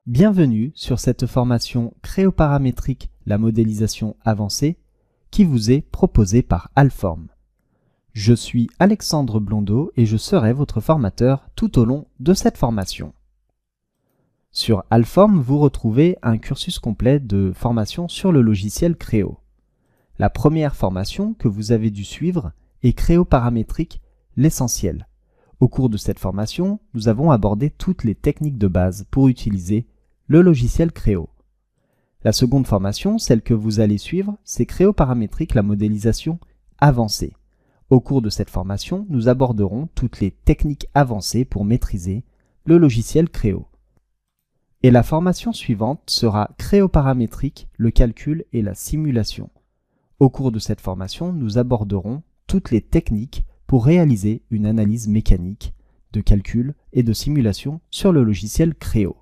Bienvenue sur cette formation Créoparamétrique, la modélisation avancée, qui vous est proposée par Alform. Je suis Alexandre Blondeau et je serai votre formateur tout au long de cette formation. Sur Alform, vous retrouvez un cursus complet de formation sur le logiciel Créo. La première formation que vous avez dû suivre est Créoparamétrique, l'essentiel. Au cours de cette formation, nous avons abordé toutes les techniques de base pour utiliser le logiciel Créo. La seconde formation, celle que vous allez suivre, c'est Créoparamétrique, la modélisation avancée. Au cours de cette formation, nous aborderons toutes les techniques avancées pour maîtriser le logiciel Créo. Et la formation suivante sera Créoparamétrique, le calcul et la simulation. Au cours de cette formation, nous aborderons toutes les techniques pour réaliser une analyse mécanique de calcul et de simulation sur le logiciel Créo.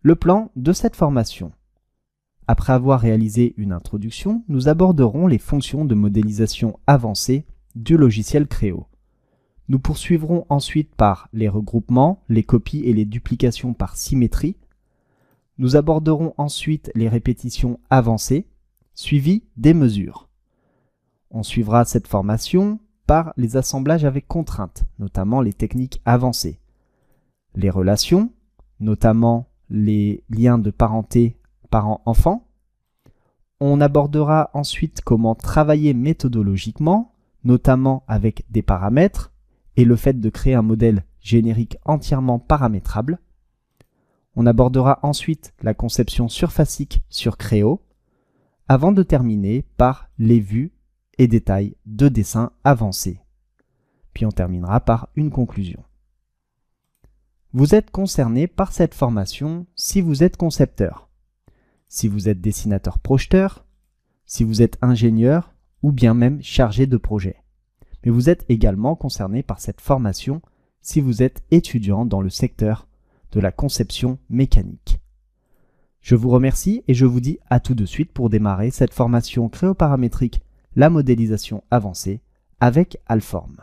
Le plan de cette formation. Après avoir réalisé une introduction, nous aborderons les fonctions de modélisation avancée du logiciel Créo. Nous poursuivrons ensuite par les regroupements, les copies et les duplications par symétrie. Nous aborderons ensuite les répétitions avancées, suivies des mesures. On suivra cette formation par les assemblages avec contraintes, notamment les techniques avancées. Les relations, notamment les liens de parenté parent-enfant. On abordera ensuite comment travailler méthodologiquement, notamment avec des paramètres et le fait de créer un modèle générique entièrement paramétrable. On abordera ensuite la conception surfacique sur Créo, avant de terminer par les vues et détails de dessin avancés. Puis on terminera par une conclusion. Vous êtes concerné par cette formation si vous êtes concepteur, si vous êtes dessinateur-projeteur, si vous êtes ingénieur ou bien même chargé de projet. Mais vous êtes également concerné par cette formation si vous êtes étudiant dans le secteur de la conception mécanique. Je vous remercie et je vous dis à tout de suite pour démarrer cette formation Créoparamétrique, la modélisation avancée avec Alform.